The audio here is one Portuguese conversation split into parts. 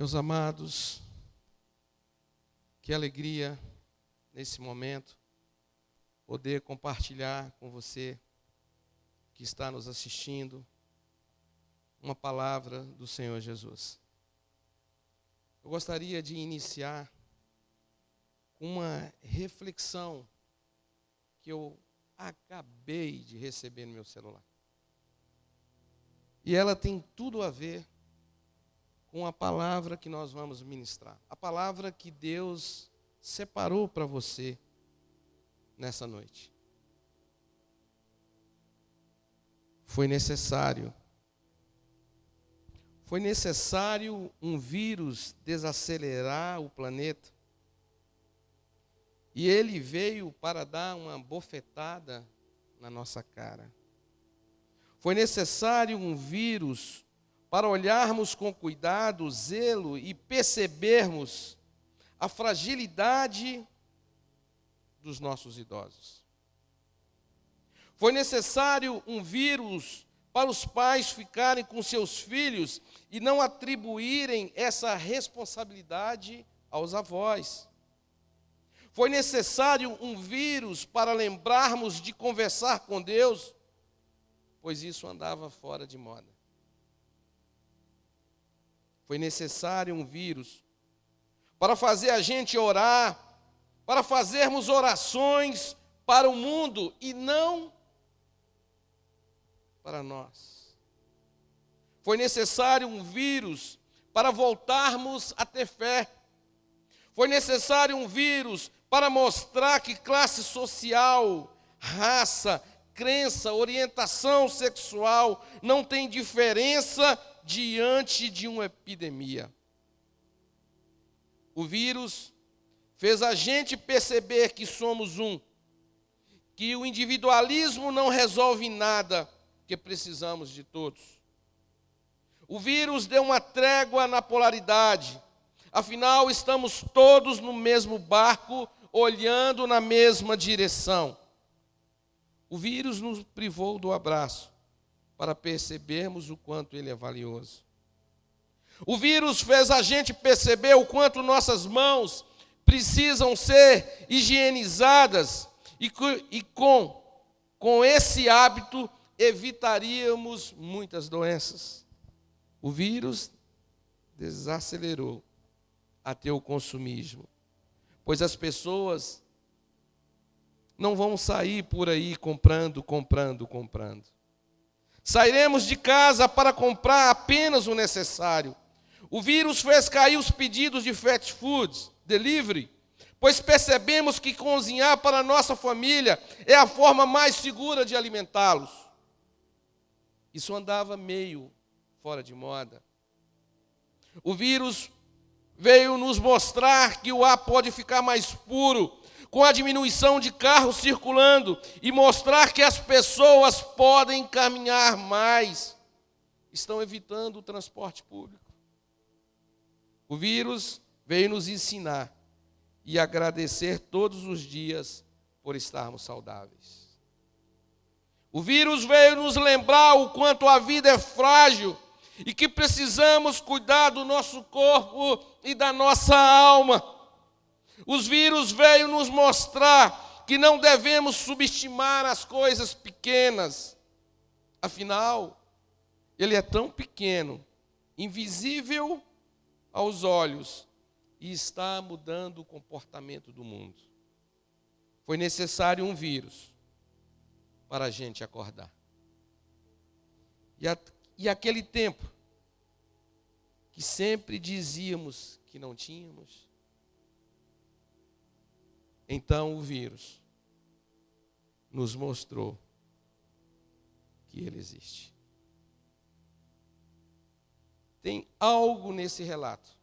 Meus amados, que alegria nesse momento poder compartilhar com você que está nos assistindo uma palavra do Senhor Jesus. Eu gostaria de iniciar com uma reflexão que eu acabei de receber no meu celular. E ela tem tudo a ver com a palavra que nós vamos ministrar. A palavra que Deus separou para você nessa noite. Foi necessário um vírus desacelerar o planeta. E ele veio para dar uma bofetada na nossa cara. Foi necessário um vírus para olharmos com cuidado, zelo e percebermos a fragilidade dos nossos idosos. Foi necessário um vírus para os pais ficarem com seus filhos e não atribuírem essa responsabilidade aos avós. Foi necessário um vírus para lembrarmos de conversar com Deus, pois isso andava fora de moda. Foi necessário um vírus para fazer a gente orar, para fazermos orações para o mundo e não para nós. Foi necessário um vírus para voltarmos a ter fé. Foi necessário um vírus para mostrar que classe social, raça, crença, orientação sexual não tem diferença diante de uma epidemia. O vírus fez a gente perceber que somos um, que o individualismo não resolve nada, que precisamos de todos. O vírus deu uma trégua na polaridade, afinal estamos todos no mesmo barco, olhando na mesma direção. O vírus nos privou do abraço, para percebermos o quanto ele é valioso. O vírus fez a gente perceber o quanto nossas mãos precisam ser higienizadas e com esse hábito evitaríamos muitas doenças. O vírus desacelerou até o consumismo, pois as pessoas não vão sair por aí comprando. Sairemos de casa para comprar apenas o necessário. O vírus fez cair os pedidos de fast foods, delivery, pois percebemos que cozinhar para a nossa família é a forma mais segura de alimentá-los. Isso andava meio fora de moda. O vírus veio nos mostrar que o ar pode ficar mais puro com a diminuição de carros circulando e mostrar que as pessoas podem caminhar mais. Estão evitando o transporte público. O vírus veio nos ensinar e agradecer todos os dias por estarmos saudáveis. O vírus veio nos lembrar o quanto a vida é frágil e que precisamos cuidar do nosso corpo e da nossa alma. Os vírus veio nos mostrar que não devemos subestimar as coisas pequenas. Afinal, ele é tão pequeno, invisível aos olhos, e está mudando o comportamento do mundo. Foi necessário um vírus para a gente acordar. E aquele tempo que sempre dizíamos que não tínhamos, então o vírus nos mostrou que ele existe. Tem algo nesse relato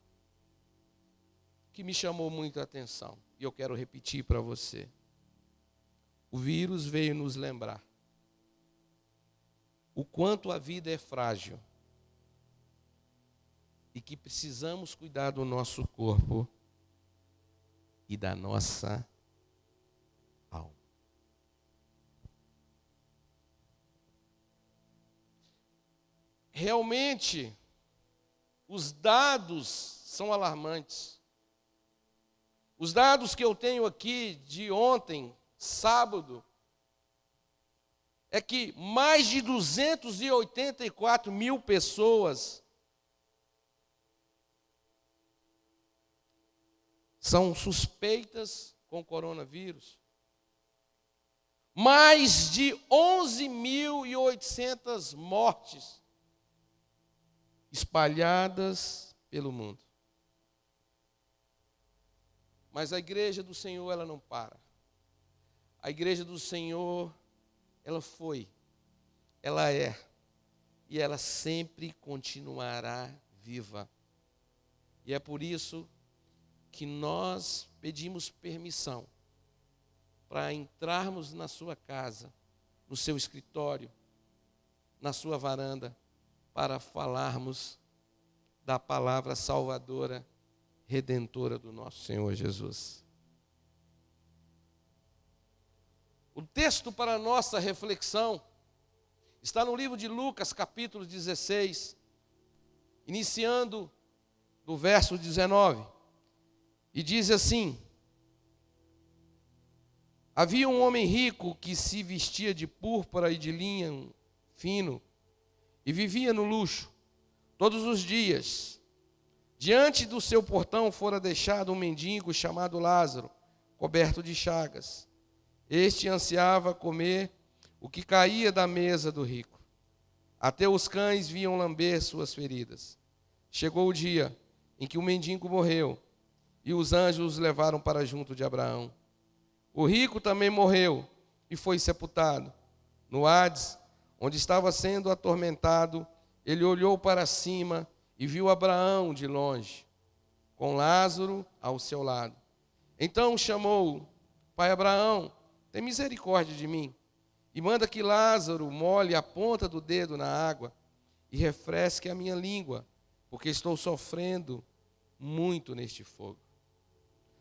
que me chamou muito a atenção e eu quero repetir para você. O vírus veio nos lembrar o quanto a vida é frágil e que precisamos cuidar do nosso corpo e da nossa alma. Realmente, os dados são alarmantes. Os dados que eu tenho aqui de ontem, sábado, é que mais de 284 mil pessoas são suspeitas com coronavírus. Mais de 11.800 mortes espalhadas pelo mundo. Mas a igreja do Senhor, ela não para. A igreja do Senhor, ela foi, ela é, e ela sempre continuará viva. E é por isso que nós pedimos permissão para entrarmos na sua casa, no seu escritório, na sua varanda, para falarmos da palavra salvadora, redentora do nosso Senhor Jesus. O texto para a nossa reflexão está no livro de Lucas, capítulo 16, iniciando do verso 19, e diz assim: havia um homem rico que se vestia de púrpura e de linho fino e vivia no luxo todos os dias. Diante do seu portão fora deixado um mendigo chamado Lázaro, coberto de chagas. Este ansiava comer o que caía da mesa do rico. Até os cães vinham lamber suas feridas. Chegou o dia em que o mendigo morreu e os anjos o levaram para junto de Abraão. O rico também morreu e foi sepultado. No Hades, onde estava sendo atormentado, ele olhou para cima e viu Abraão de longe, com Lázaro ao seu lado. Então chamou: Pai Abraão, tem misericórdia de mim, e manda que Lázaro molhe a ponta do dedo na água e refresque a minha língua, porque estou sofrendo muito neste fogo.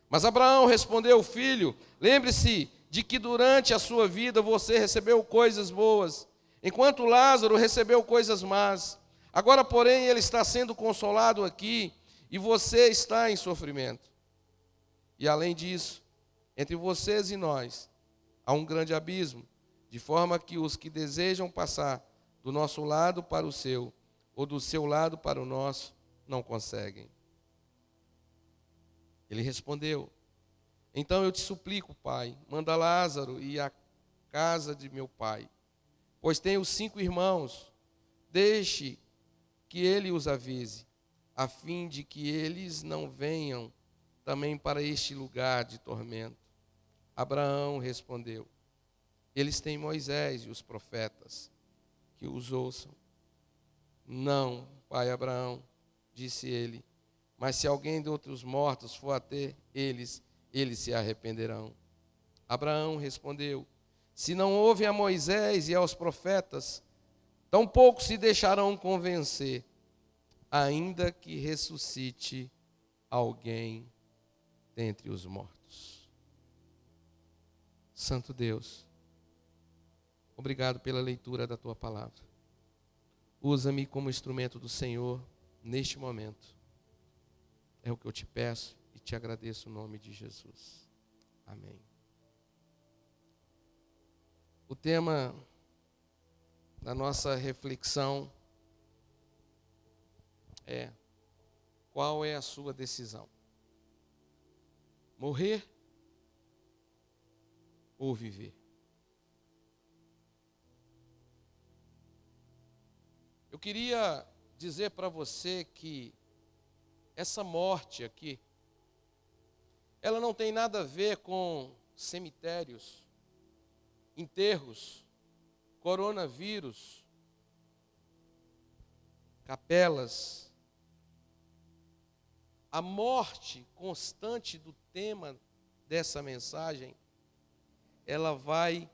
Mas Abraão respondeu: Filho, lembre-se de que durante a sua vida você recebeu coisas boas, enquanto Lázaro recebeu coisas más. Agora, porém, ele está sendo consolado aqui e você está em sofrimento. E além disso, entre vocês e nós há um grande abismo, de forma que os que desejam passar do nosso lado para o seu, ou do seu lado para o nosso, não conseguem. Ele respondeu: então eu te suplico, Pai, manda Lázaro ir à casa de meu pai, pois tenho 5 irmãos. Deixe que ele os avise, a fim de que eles não venham também para este lugar de tormento. Abraão respondeu: eles têm Moisés e os profetas, que os ouçam. Não, pai Abraão, disse ele, mas se alguém de outros mortos for até eles se arrependerão. Abraão respondeu: se não ouvem a Moisés e aos profetas, tampouco se deixarão convencer, ainda que ressuscite alguém dentre os mortos. Santo Deus, obrigado pela leitura da Tua palavra. Usa-me como instrumento do Senhor neste momento. É o que eu te peço e te agradeço no nome de Jesus. Amém. O tema da nossa reflexão é: qual é a sua decisão? Morrer ou viver? Eu queria dizer para você que essa morte aqui, ela não tem nada a ver com cemitérios, enterros, coronavírus, capelas. A morte constante do tema dessa mensagem, ela vai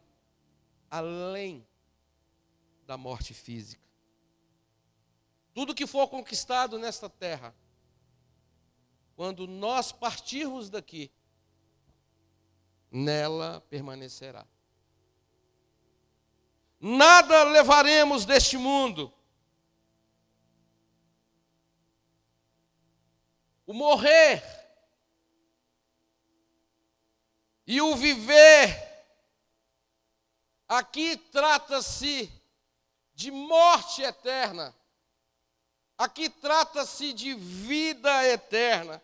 além da morte física. Tudo que for conquistado nesta terra, quando nós partirmos daqui, nela permanecerá. Nada levaremos deste mundo. o morrer e o viver. Aqui trata-se de morte eterna. Aqui trata-se de vida eterna.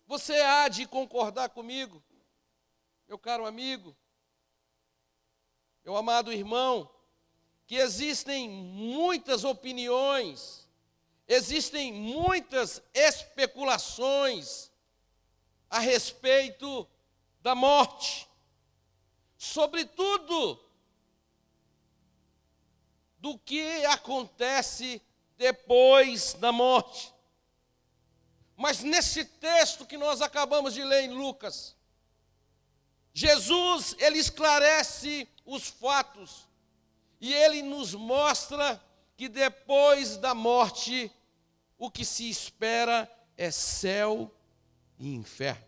Você há de concordar comigo, meu caro amigo, meu amado irmão, que existem muitas opiniões, existem muitas especulações a respeito da morte, sobretudo do que acontece depois da morte. Mas nesse texto que nós acabamos de ler em Lucas, Jesus, ele esclarece os fatos e ele nos mostra que depois da morte o que se espera é céu e inferno.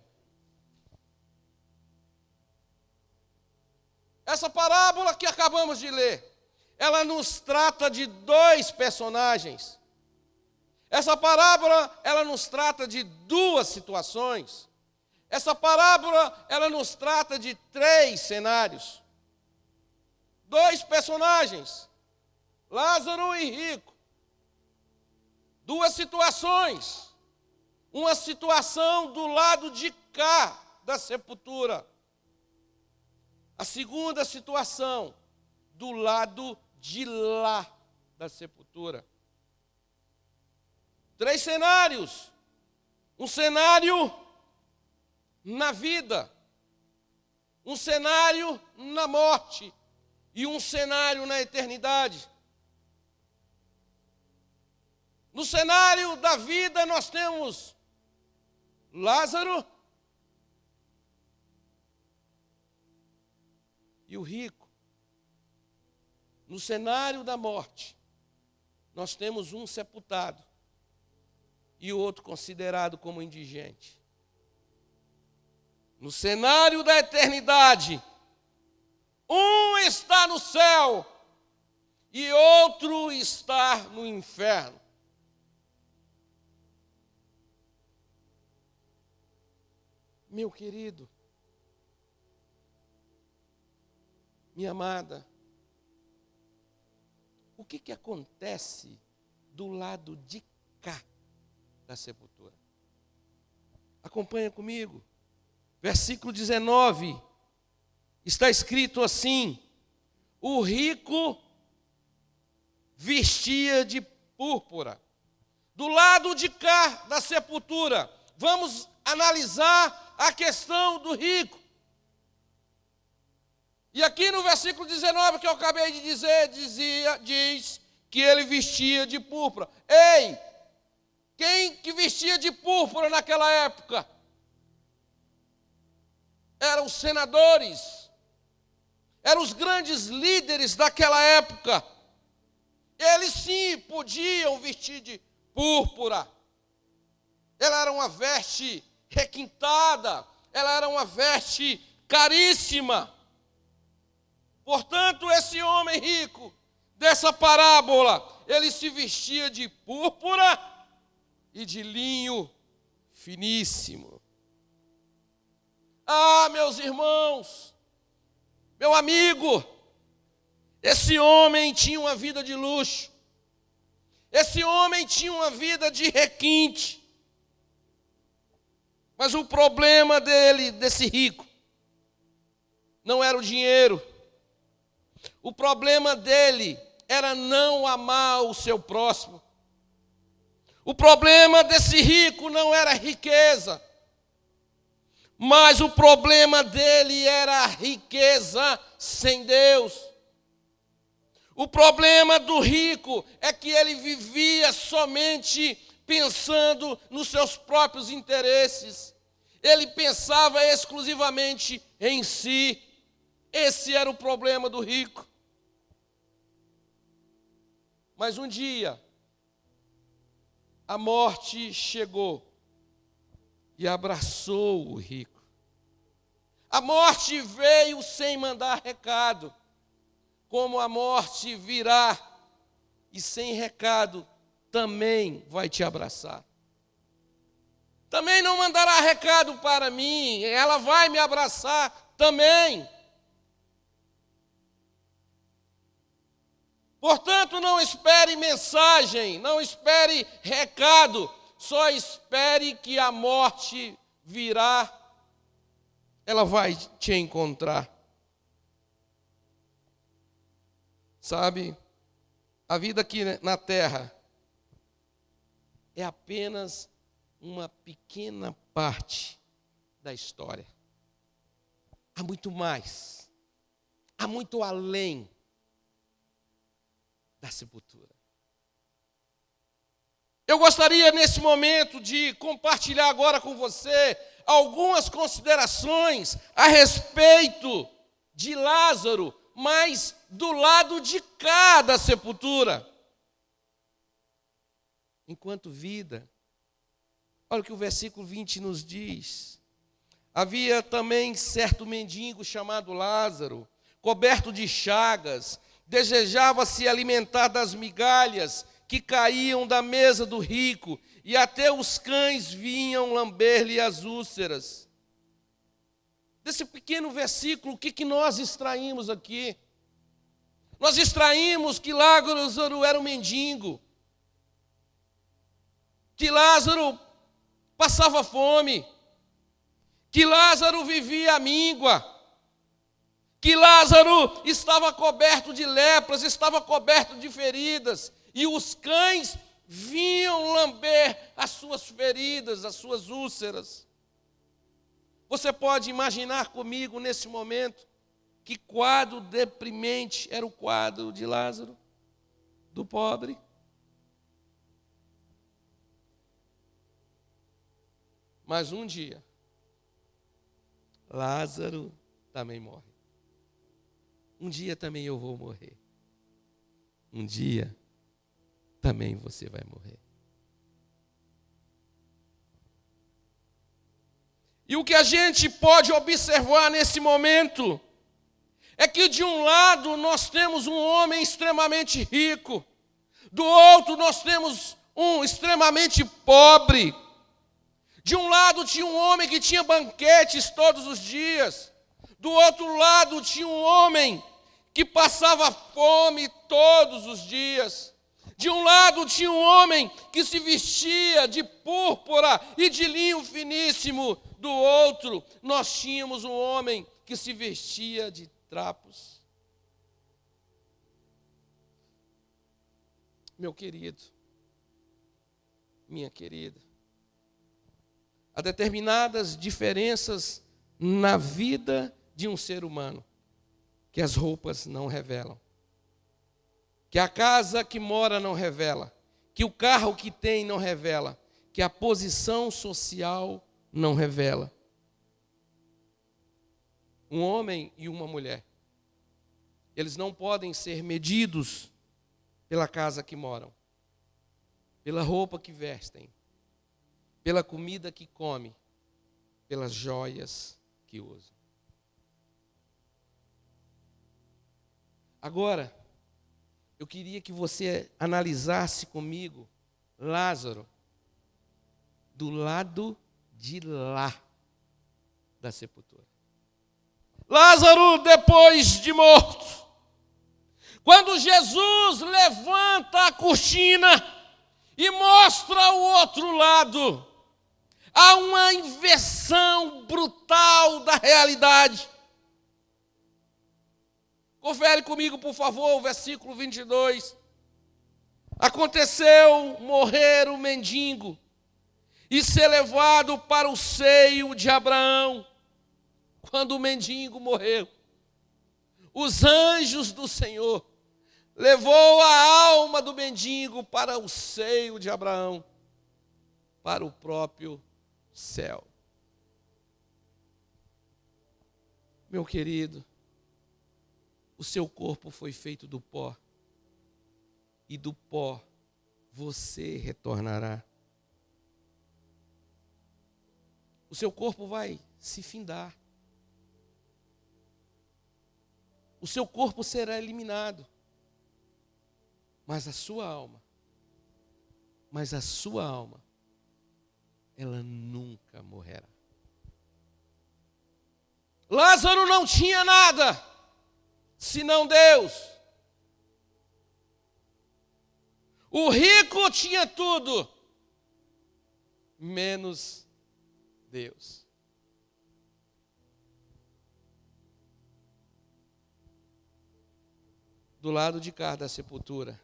Essa parábola que acabamos de ler, ela nos trata de dois personagens. Essa parábola, ela nos trata de duas situações. Essa parábola, ela nos trata de três cenários. Dois personagens, Lázaro e rico. Duas situações. Uma situação do lado de cá da sepultura. A segunda situação, do lado de lá da sepultura. Três cenários. Um cenário na vida, um cenário na morte e um cenário na eternidade. No cenário da vida nós temos Lázaro e o rico. No cenário da morte, nós temos um sepultado e o outro considerado como indigente. No cenário da eternidade, um está no céu e outro está no inferno. Meu querido, minha amada, o que acontece do lado de cá da sepultura? Acompanha comigo. Versículo 19, está escrito assim: o rico vestia de púrpura. Do lado de cá da sepultura, vamos analisar a questão do rico. E aqui no versículo 19 que eu acabei de dizer, diz que ele vestia de púrpura. Ei, quem que vestia de púrpura naquela época? Eram os senadores, eram os grandes líderes daquela época. Eles sim podiam vestir de púrpura. Ela era uma veste requintada, ela era uma veste caríssima. Portanto, esse homem rico, dessa parábola, ele se vestia de púrpura e de linho finíssimo. Ah, meus irmãos, meu amigo, esse homem tinha uma vida de luxo. Esse homem tinha uma vida de requinte. Mas o problema dele, desse rico, não era o dinheiro. O problema dele era não amar o seu próximo. O problema desse rico não era a riqueza, mas o problema dele era a riqueza sem Deus. O problema do rico é que ele vivia somente pensando nos seus próprios interesses. Ele pensava exclusivamente em si. Esse era o problema do rico. Mas um dia, a morte chegou e abraçou o rico. A morte veio sem mandar recado, como a morte virá e sem recado também vai te abraçar. Também não mandará recado para mim, ela vai me abraçar também. Portanto, não espere mensagem, não espere recado, só espere que a morte virá, ela vai te encontrar. Sabe, a vida aqui na terra é apenas uma pequena parte da história. Há muito mais, há muito além da sepultura. Eu gostaria nesse momento de compartilhar agora com você algumas considerações a respeito de Lázaro, mas do lado de cá da sepultura. Enquanto vida, olha o que o versículo 20 nos diz. Havia também certo mendigo chamado Lázaro, coberto de chagas, desejava se alimentar das migalhas que caíam da mesa do rico, e até os cães vinham lamber-lhe as úlceras. Desse pequeno versículo, o que nós extraímos aqui? Nós extraímos que Lázaro era um mendigo, que Lázaro passava fome, que Lázaro vivia à míngua, que Lázaro estava coberto de lepras, estava coberto de feridas, e os cães vinham lamber as suas feridas, as suas úlceras. Você pode imaginar comigo nesse momento que quadro deprimente era o quadro de Lázaro, do pobre? Mas um dia, Lázaro também morre. Um dia também eu vou morrer. Um dia também você vai morrer. E o que a gente pode observar nesse momento é que de um lado nós temos um homem extremamente rico, do outro nós temos um extremamente pobre. De um lado tinha um homem que tinha banquetes todos os dias, do outro lado tinha um homem que passava fome todos os dias. De um lado tinha um homem que se vestia de púrpura e de linho finíssimo, do outro nós tínhamos um homem que se vestia de trapos. Meu querido, minha querida, há determinadas diferenças na vida de um ser humano que as roupas não revelam, que a casa que mora não revela, que o carro que tem não revela, que a posição social não revela. Um homem e uma mulher, eles não podem ser medidos pela casa que moram, pela roupa que vestem, pela comida que come, pelas joias que usam. Agora, eu queria que você analisasse comigo Lázaro do lado de lá da sepultura. Lázaro depois de morto. Quando Jesus levanta a cortina e mostra o outro lado, há uma inversão brutal da realidade. Confere comigo, por favor, o versículo 22. Aconteceu morrer o mendigo e ser levado para o seio de Abraão. Quando o mendigo morreu, os anjos do Senhor levou a alma do mendigo para o seio de Abraão, para o próprio céu. Meu querido, o seu corpo foi feito do pó, e do pó você retornará. O seu corpo vai se findar. O seu corpo será eliminado. Mas a sua alma mas a sua alma, ela nunca morrerá. Lázaro não tinha nada, senão Deus. O rico tinha tudo, menos Deus. Do lado de cá da sepultura,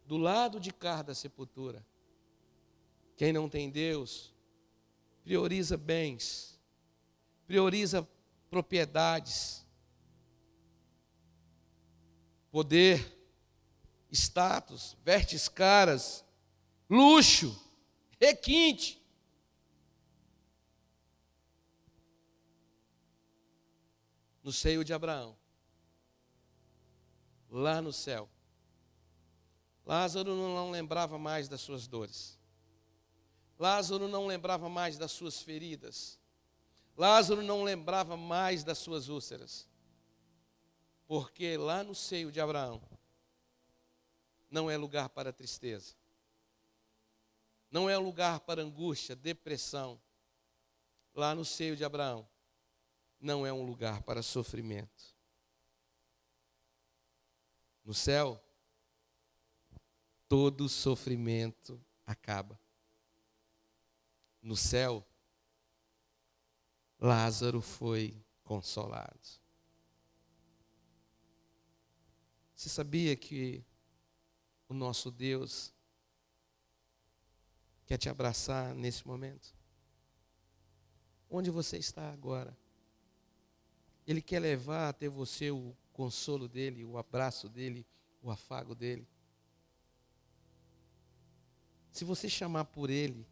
do lado de cá da sepultura, quem não tem Deus, prioriza bens, prioriza propriedades, poder, status, vestes caras, luxo, requinte. No seio de Abraão, lá no céu, Lázaro não lembrava mais das suas dores. Lázaro não lembrava mais das suas feridas. Lázaro não lembrava mais das suas úlceras. Porque lá no seio de Abraão não é lugar para tristeza. Não é lugar para angústia, depressão. Lá no seio de Abraão não é um lugar para sofrimento. No céu, todo sofrimento acaba. No céu, Lázaro foi consolado. Você sabia que o nosso Deus quer te abraçar nesse momento? Onde você está agora? Ele quer levar até você o consolo dele, o abraço dele, o afago dele. Se você chamar por ele,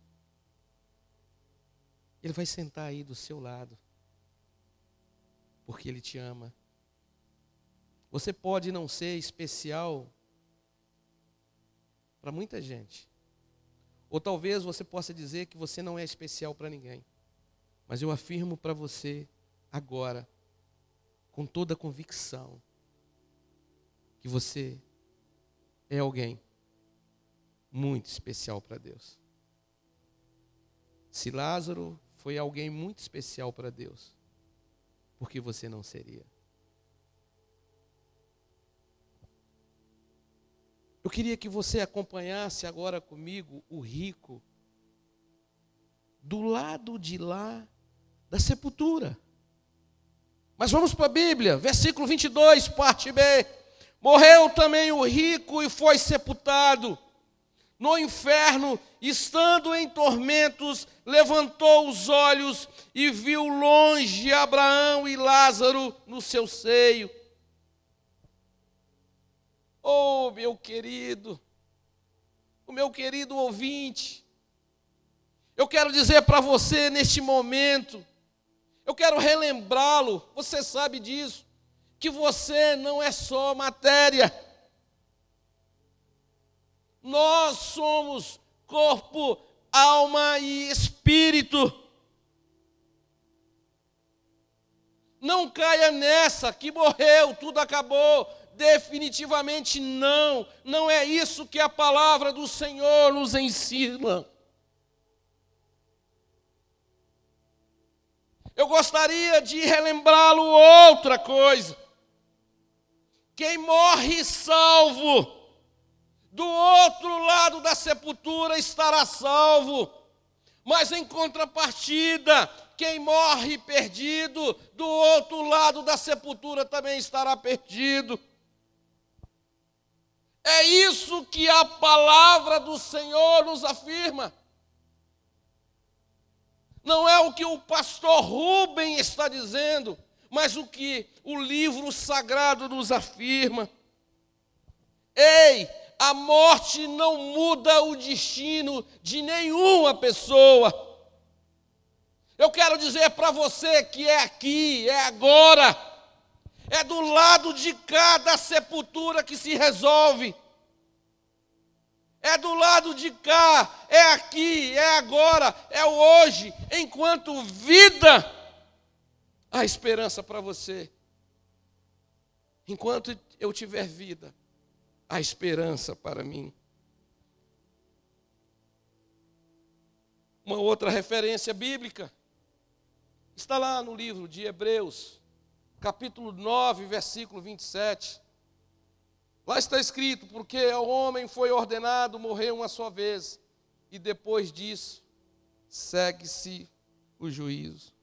ele vai sentar aí do seu lado, porque ele te ama. Você pode não ser especial para muita gente, ou talvez você possa dizer que você não é especial para ninguém, mas eu afirmo para você agora, com toda a convicção, que você é alguém muito especial para Deus. Se Lázaro foi alguém muito especial para Deus, por que você não seria? Eu queria que você acompanhasse agora comigo o rico do lado de lá da sepultura. Mas vamos para a Bíblia, versículo 22, parte B. Morreu também o rico e foi sepultado. No inferno, estando em tormentos, levantou os olhos e viu longe Abraão e Lázaro no seu seio. Oh, meu querido, o meu querido ouvinte, eu quero dizer para você neste momento, eu quero relembrá-lo, você sabe disso, que você não é só matéria. Nós somos corpo, alma e espírito. Não caia nessa que morreu, tudo acabou. Definitivamente não. Não é isso que a palavra do Senhor nos ensina. Eu gostaria de relembrá-lo outra coisa. Quem morre salvo, do outro lado da sepultura estará salvo. Mas em contrapartida, quem morre perdido, do outro lado da sepultura também estará perdido. É isso que a palavra do Senhor nos afirma. Não é o que o pastor Rubem está dizendo, mas o que o livro sagrado nos afirma. Ei, a morte não muda o destino de nenhuma pessoa. Eu quero dizer para você que é aqui, é agora, é do lado de cá da sepultura que se resolve. É do lado de cá, é aqui, é agora, é o hoje. Enquanto vida, há esperança para você. Enquanto eu tiver vida, há esperança para mim. Uma outra referência bíblica está lá no livro de Hebreus, capítulo 9, versículo 27. Lá está escrito: porque ao homem foi ordenado morrer uma só vez, e depois disso segue-se o juízo.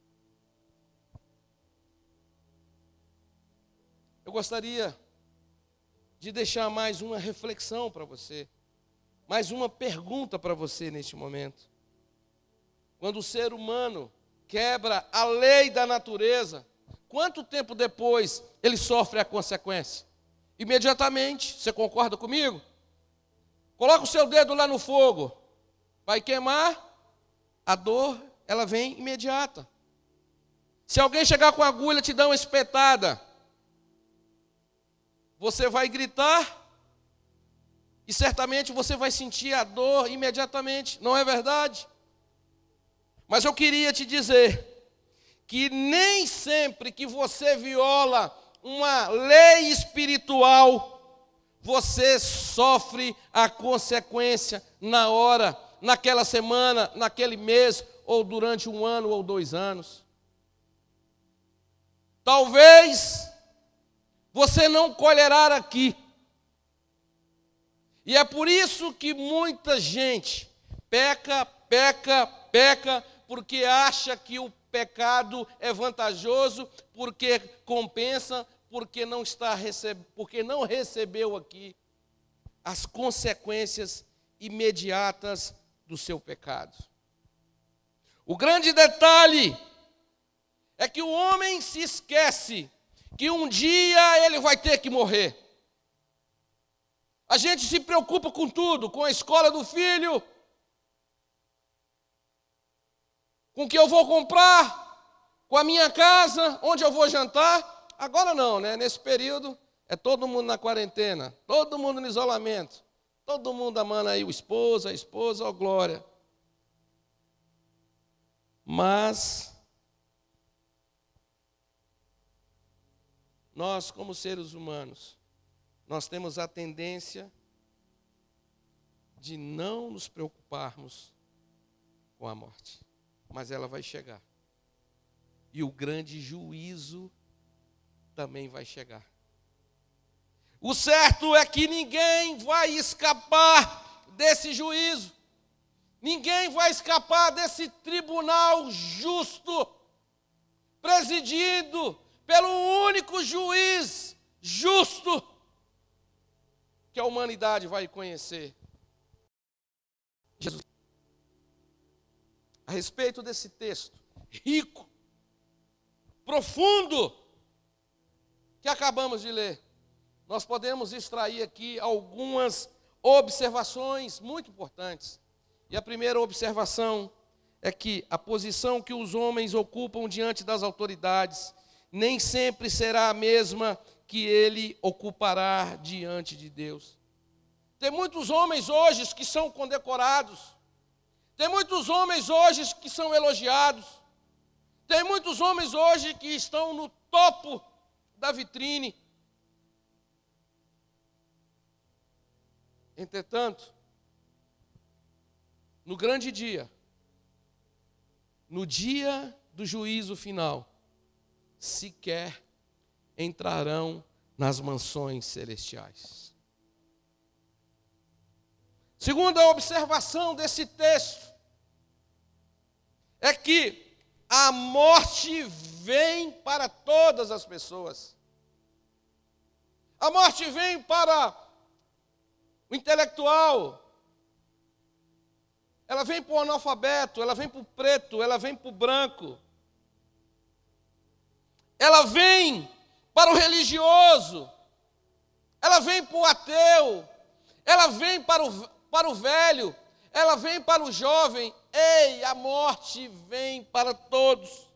Eu gostaria de deixar mais uma reflexão para você, mais uma pergunta para você neste momento. Quando o ser humano quebra a lei da natureza, quanto tempo depois ele sofre a consequência? Imediatamente. Você concorda comigo? Coloca o seu dedo lá no fogo, vai queimar, a dor, ela vem imediata. Se alguém chegar com a agulha e te dar uma espetada, você vai gritar e certamente você vai sentir a dor imediatamente, não é verdade? Mas eu queria te dizer que nem sempre que você viola uma lei espiritual, você sofre a consequência na hora, naquela semana, naquele mês, ou durante 1 ano ou 2 anos. Talvez você não colherá aqui. E é por isso que muita gente peca, porque acha que o pecado é vantajoso, porque compensa, porque não recebeu aqui as consequências imediatas do seu pecado. O grande detalhe é que o homem se esquece que um dia ele vai ter que morrer. A gente se preocupa com tudo, com a escola do filho, com o que eu vou comprar, com a minha casa, onde eu vou jantar. Agora não, né? Nesse período é todo mundo na quarentena, todo mundo no isolamento, todo mundo amando aí o esposo, a esposa, ó glória. Mas nós, como seres humanos, nós temos a tendência de não nos preocuparmos com a morte. Mas ela vai chegar. E o grande juízo também vai chegar. O certo é que ninguém vai escapar desse juízo. Ninguém vai escapar desse tribunal justo, presidido pelo único juiz justo que a humanidade vai conhecer. Jesus. A respeito desse texto rico, profundo, que acabamos de ler, nós podemos extrair aqui algumas observações muito importantes. E a primeira observação é que a posição que os homens ocupam diante das autoridades nem sempre será a mesma que ele ocupará diante de Deus. Tem muitos homens hoje que são condecorados. Tem muitos homens hoje que são elogiados. Tem muitos homens hoje que estão no topo da vitrine. Entretanto, no grande dia, no dia do juízo final, sequer entrarão nas mansões celestiais. Segunda observação desse texto é que a morte vem para todas as pessoas. A morte vem para o intelectual, ela vem para o analfabeto, ela vem para o preto, ela vem para o branco. Ela vem para o religioso, ela vem para o ateu, ela vem para o velho, ela vem para o jovem. Ei, a morte vem para todos.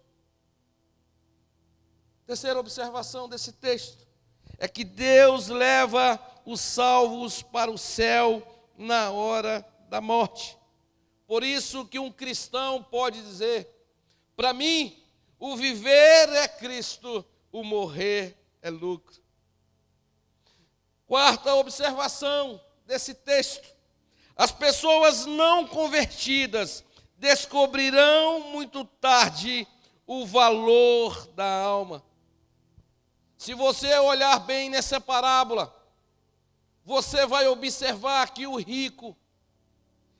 Terceira observação desse texto é que Deus leva os salvos para o céu na hora da morte. Por isso que um cristão pode dizer: para mim, o viver é Cristo, o morrer é lucro. Quarta observação desse texto: as pessoas não convertidas descobrirão muito tarde o valor da alma. Se você olhar bem nessa parábola, você vai observar que o rico,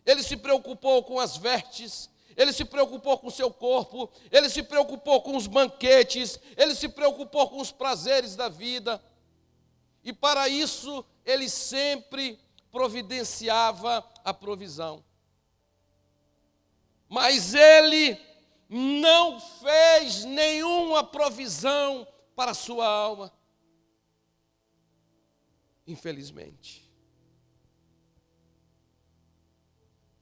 ele se preocupou com as vestes, ele se preocupou com o seu corpo, ele se preocupou com os banquetes, ele se preocupou com os prazeres da vida. E para isso, ele sempre providenciava a provisão. Mas ele não fez nenhuma provisão para a sua alma. Infelizmente.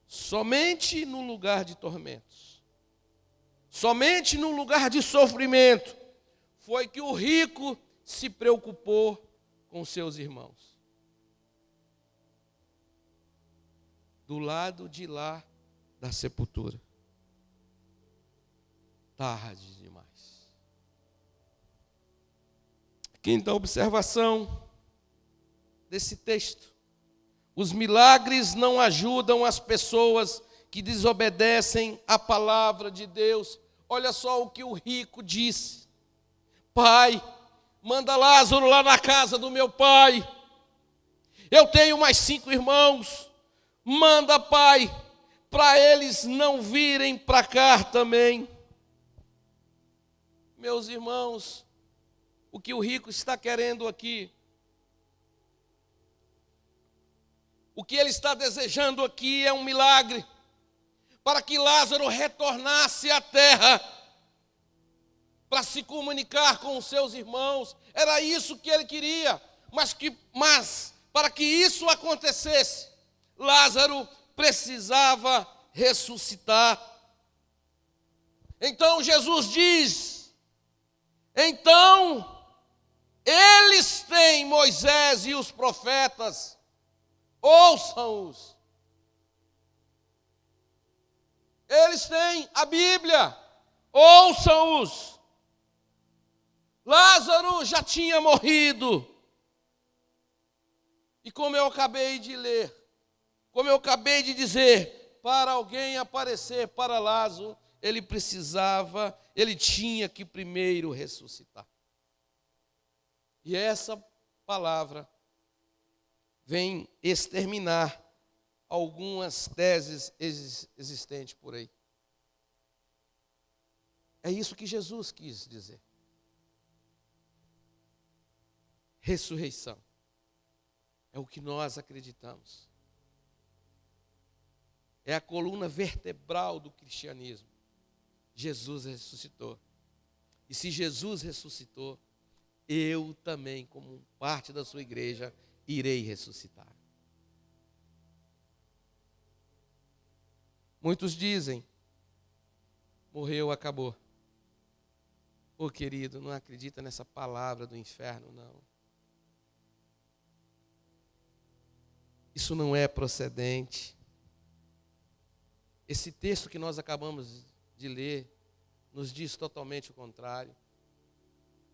Somente no lugar de tormentos, somente no lugar de sofrimento, foi que o rico se preocupou com seus irmãos. Do lado de lá da sepultura. Tarde demais. Quinta observação desse texto. Os milagres não ajudam as pessoas que desobedecem à palavra de Deus. Olha só o que o rico disse. Pai, manda Lázaro lá na casa do meu pai. Eu tenho mais 5 irmãos. Manda, pai, para eles não virem para cá também. Meus irmãos, o que o rico está querendo aqui, o que ele está desejando aqui é um milagre, para que Lázaro retornasse à terra, para se comunicar com os seus irmãos. Era isso que ele queria, mas para que isso acontecesse, Lázaro precisava ressuscitar. Então Jesus diz, então eles têm Moisés e os profetas, ouçam-os. Eles têm a Bíblia, ouçam-os. Lázaro já tinha morrido. E como eu acabei de ler, como eu acabei de dizer, para alguém aparecer para Lázaro, ele tinha que primeiro ressuscitar. E essa palavra vem exterminar algumas teses existentes por aí. É isso que Jesus quis dizer. Ressurreição é o que nós acreditamos. É a coluna vertebral do cristianismo. Jesus ressuscitou. E se Jesus ressuscitou, eu também, como parte da sua igreja, irei ressuscitar. Muitos dizem, morreu, acabou. Ô querido, não acredita nessa palavra do inferno, não. Isso não é procedente. Esse texto que nós acabamos de ler nos diz totalmente o contrário.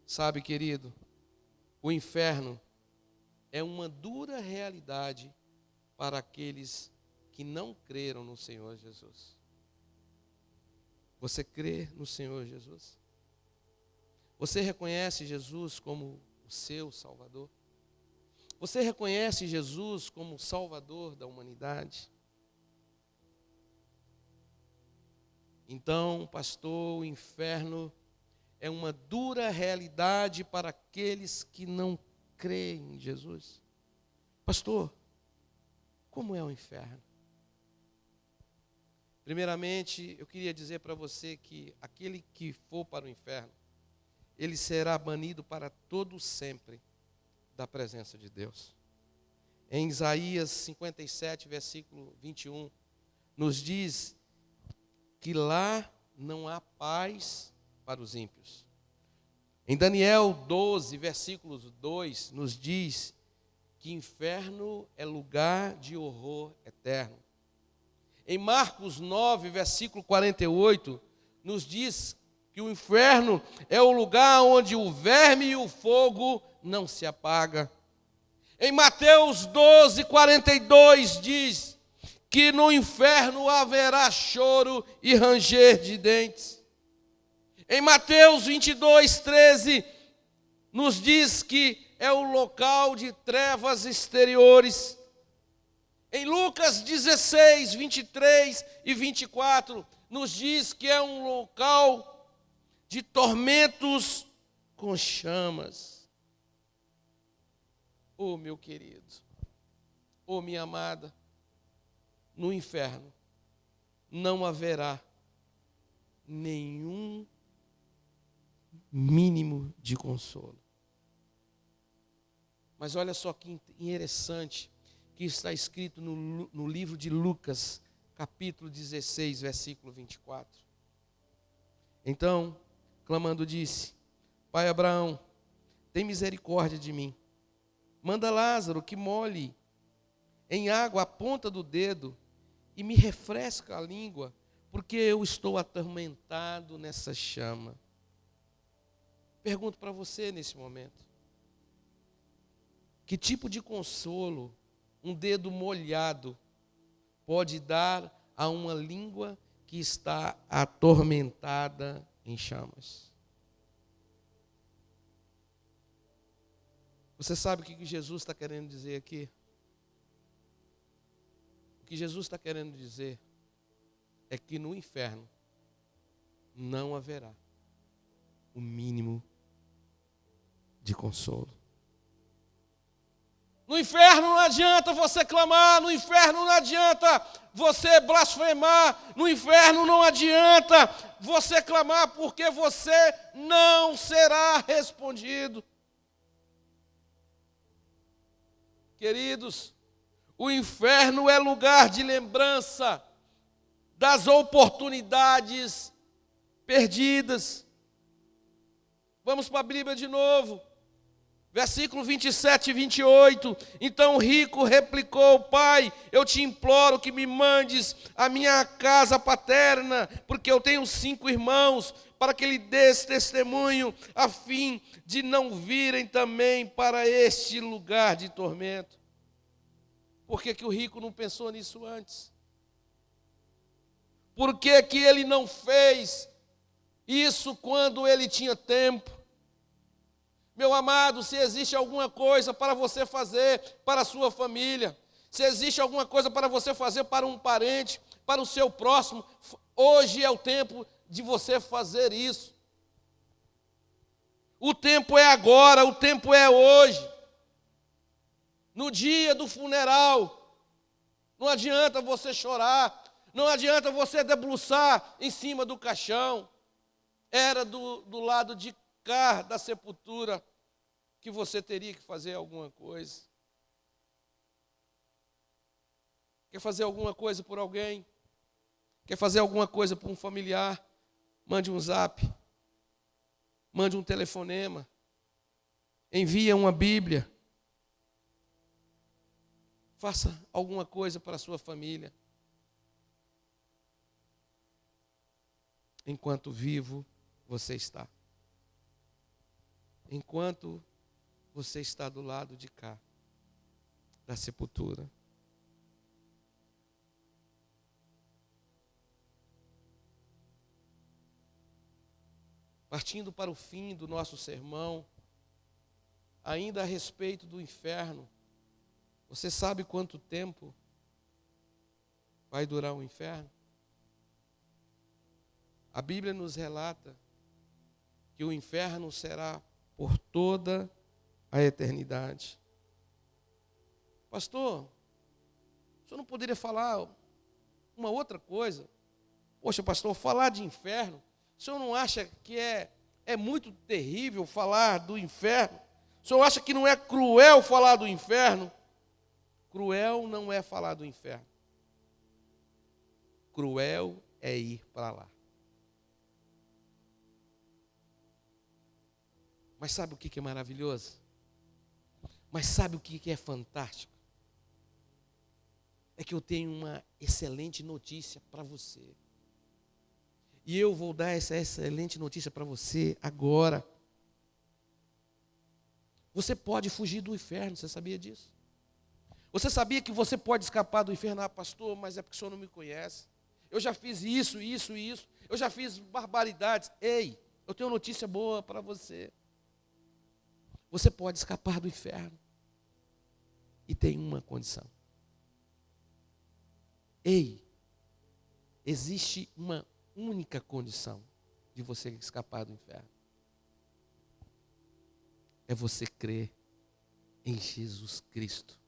Sabe, querido, o inferno é uma dura realidade para aqueles que não creram no Senhor Jesus. Você crê no Senhor Jesus? Você reconhece Jesus como o seu Salvador? Você reconhece Jesus como o Salvador da humanidade? Então, pastor, o inferno é uma dura realidade para aqueles que não creem em Jesus. Pastor, como é o inferno? Primeiramente, eu queria dizer para você que aquele que for para o inferno, ele será banido para todo sempre da presença de Deus. Em Isaías 57, versículo 21, nos diz que lá não há paz para os ímpios. Em Daniel 12, versículo 2, nos diz que inferno é lugar de horror eterno. Em Marcos 9, versículo 48, nos diz que o inferno é o lugar onde o verme e o fogo não se apaga. Em Mateus 12, 42 diz que no inferno haverá choro e ranger de dentes. Em Mateus 22:13, nos diz que é o local de trevas exteriores. Em Lucas 16:23 e 24, nos diz que é um local de tormentos com chamas. Oh, meu querido, oh, minha amada, no inferno não haverá nenhum mínimo de consolo. Mas olha só que interessante que está escrito no livro de Lucas, capítulo 16, versículo 24. Então, clamando, disse: Pai Abraão, tem misericórdia de mim. Manda Lázaro que molhe em água a ponta do dedo e me refresca a língua, porque eu estou atormentado nessa chama. Pergunto para você nesse momento: que tipo de consolo um dedo molhado pode dar a uma língua que está atormentada em chamas? Você sabe o que Jesus está querendo dizer aqui? O que Jesus está querendo dizer é que no inferno não haverá o mínimo de consolo. No inferno não adianta você clamar, no inferno não adianta você blasfemar, no inferno não adianta você clamar, porque você não será respondido. Queridos, o inferno é lugar de lembrança das oportunidades perdidas. Vamos para a Bíblia de novo. Versículo 27 e 28. Então o rico replicou: Pai, eu te imploro que me mandes à minha casa paterna, porque eu tenho 5 irmãos, para que lhe dês testemunho, a fim de não virem também para este lugar de tormento. Por que que o rico não pensou nisso antes? Por que que ele não fez isso quando ele tinha tempo? Meu amado, se existe alguma coisa para você fazer para a sua família, se existe alguma coisa para você fazer para um parente, para o seu próximo, hoje é o tempo de você fazer isso. O tempo é agora, o tempo é hoje. No dia do funeral, não adianta você chorar, não adianta você debruçar em cima do caixão. Era do lado de cá da sepultura que você teria que fazer alguma coisa. Quer fazer alguma coisa por alguém? Quer fazer alguma coisa por um familiar? Mande um zap, mande um telefonema, envia uma Bíblia. Faça alguma coisa para a sua família. Enquanto vivo você está. Enquanto você está do lado de cá, da sepultura. Partindo para o fim do nosso sermão, ainda a respeito do inferno, você sabe quanto tempo vai durar o inferno? A Bíblia nos relata que o inferno será por toda a eternidade. Pastor, o senhor não poderia falar uma outra coisa? Poxa, pastor, falar de inferno, o senhor não acha que é muito terrível falar do inferno? O senhor acha que não é cruel falar do inferno? Cruel não é falar do inferno. Cruel é ir para lá. Mas sabe o que é maravilhoso? Mas sabe o que é fantástico? É que eu tenho uma excelente notícia para você. E eu vou dar essa excelente notícia para você agora. Você pode fugir do inferno, você sabia disso? Você sabia que você pode escapar do inferno? Ah, pastor, mas é porque o senhor não me conhece. Eu já fiz isso, isso e isso. Eu já fiz barbaridades. Ei, eu tenho notícia boa para você. Você pode escapar do inferno. E tem uma condição. Ei, existe uma única condição de você escapar do inferno. É você crer em Jesus Cristo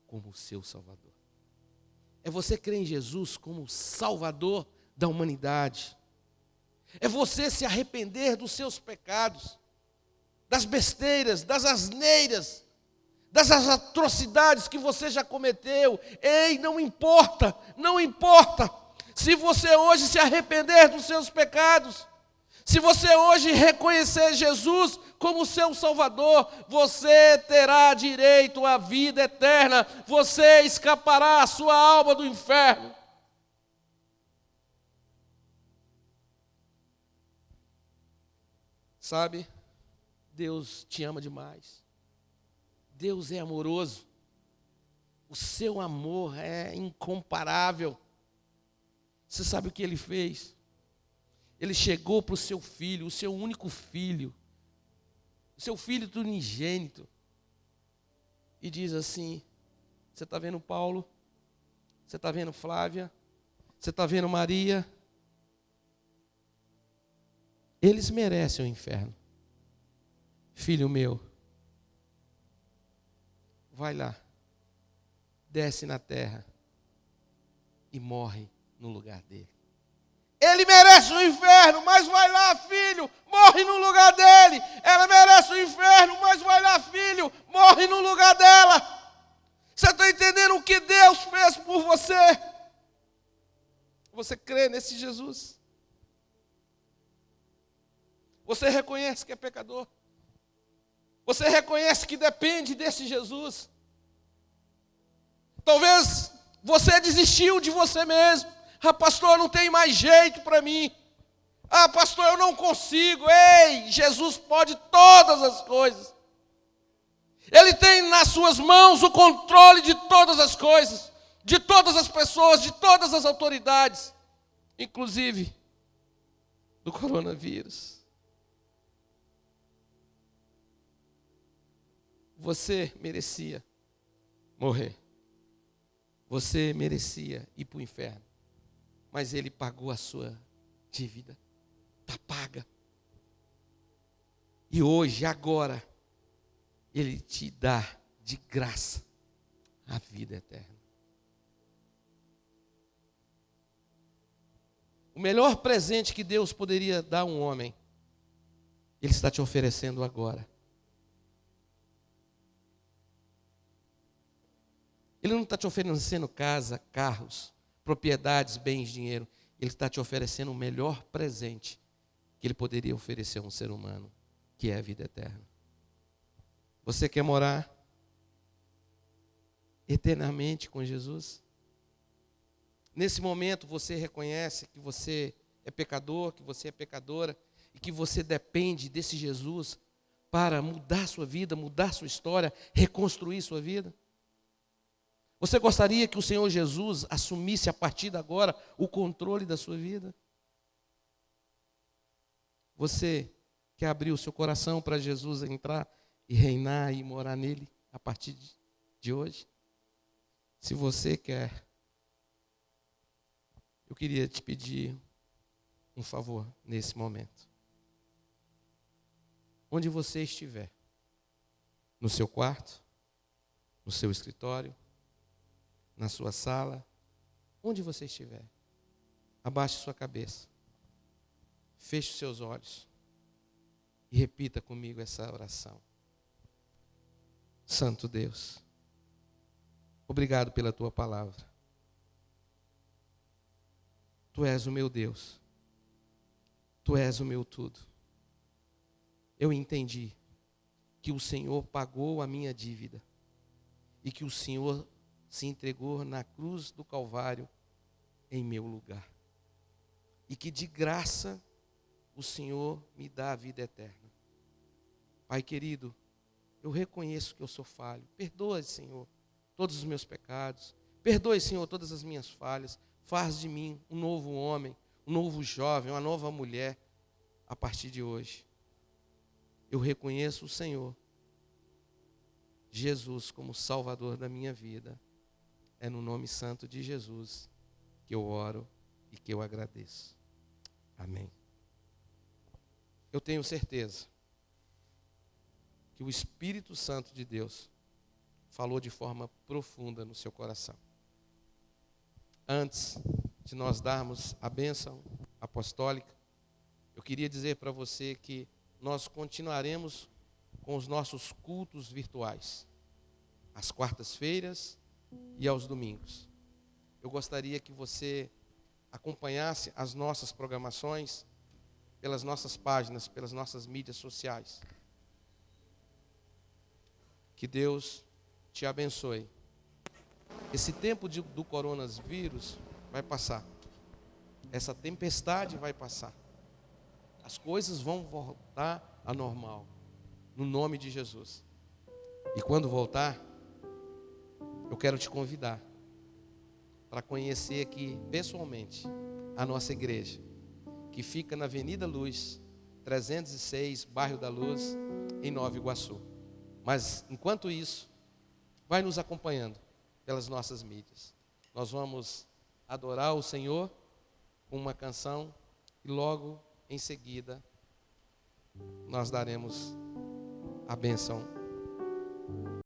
como o seu Salvador. É você crer em Jesus como o Salvador da humanidade. É você se arrepender dos seus pecados, das besteiras, das asneiras, das atrocidades que você já cometeu. Ei, não importa, não importa. Se você hoje se arrepender dos seus pecados, se você hoje reconhecer Jesus como seu Salvador, você terá direito à vida eterna. Você escapará a sua alma do inferno. Sabe, Deus te ama demais. Deus é amoroso. O seu amor é incomparável. Você sabe o que Ele fez? Ele chegou para o seu filho, o seu único filho, o seu filho unigênito, e diz assim: você está vendo Paulo? Você está vendo Flávia? Você está vendo Maria? Eles merecem o inferno. Filho meu, vai lá, desce na terra e morre no lugar dele. Ele merece o inferno, mas vai lá, filho, morre no lugar dele. Ela merece o inferno, mas vai lá, filho, morre no lugar dela. Você está entendendo o que Deus fez por você? Você crê nesse Jesus? Você reconhece que é pecador? Você reconhece que depende desse Jesus? Talvez você desistiu de você mesmo. Ah, pastor, não tem mais jeito para mim. Ah, pastor, eu não consigo. Ei, Jesus pode todas as coisas. Ele tem nas suas mãos o controle de todas as coisas, de todas as pessoas, de todas as autoridades, inclusive do coronavírus. Você merecia morrer. Você merecia ir para o inferno. Mas Ele pagou a sua dívida. Está paga. E hoje, agora, Ele te dá de graça a vida eterna. O melhor presente que Deus poderia dar a um homem, Ele está te oferecendo agora. Ele não está te oferecendo casa, carros, propriedades, bens, dinheiro. Ele está te oferecendo o melhor presente que Ele poderia oferecer a um ser humano, que é a vida eterna. Você quer morar eternamente com Jesus? Nesse momento você reconhece que você é pecador, que você é pecadora e que você depende desse Jesus para mudar sua vida, mudar sua história, reconstruir sua vida? Você gostaria que o Senhor Jesus assumisse a partir de agora o controle da sua vida? Você quer abrir o seu coração para Jesus entrar e reinar e morar nele a partir de hoje? Se você quer, eu queria te pedir um favor nesse momento. Onde você estiver, no seu quarto, no seu escritório, na sua sala, onde você estiver, abaixe sua cabeça, feche os seus olhos e repita comigo essa oração. Santo Deus, obrigado pela tua palavra. Tu és o meu Deus, tu és o meu tudo. Eu entendi que o Senhor pagou a minha dívida e que o Senhor se entregou na cruz do Calvário em meu lugar. E que de graça o Senhor me dá a vida eterna. Pai querido, eu reconheço que eu sou falho. Perdoa, Senhor, todos os meus pecados. Perdoe, Senhor, todas as minhas falhas. Faz de mim um novo homem, um novo jovem, uma nova mulher a partir de hoje. Eu reconheço o Senhor, Jesus, como Salvador da minha vida. É no nome santo de Jesus que eu oro e que eu agradeço. Amém. Eu tenho certeza que o Espírito Santo de Deus falou de forma profunda no seu coração. Antes de nós darmos a bênção apostólica, eu queria dizer para você que nós continuaremos com os nossos cultos virtuais, às quartas-feiras e aos domingos. Eu gostaria que você acompanhasse as nossas programações pelas nossas páginas, pelas nossas mídias sociais. Que Deus te abençoe. Esse tempo do coronavírus vai passar. Essa tempestade vai passar. As coisas vão voltar ao normal, no nome de Jesus. E quando voltar, eu quero te convidar para conhecer aqui pessoalmente a nossa igreja, que fica na Avenida Luz, 306, Bairro da Luz, em Nova Iguaçu. Mas, enquanto isso, vai nos acompanhando pelas nossas mídias. Nós vamos adorar o Senhor com uma canção e logo em seguida nós daremos a bênção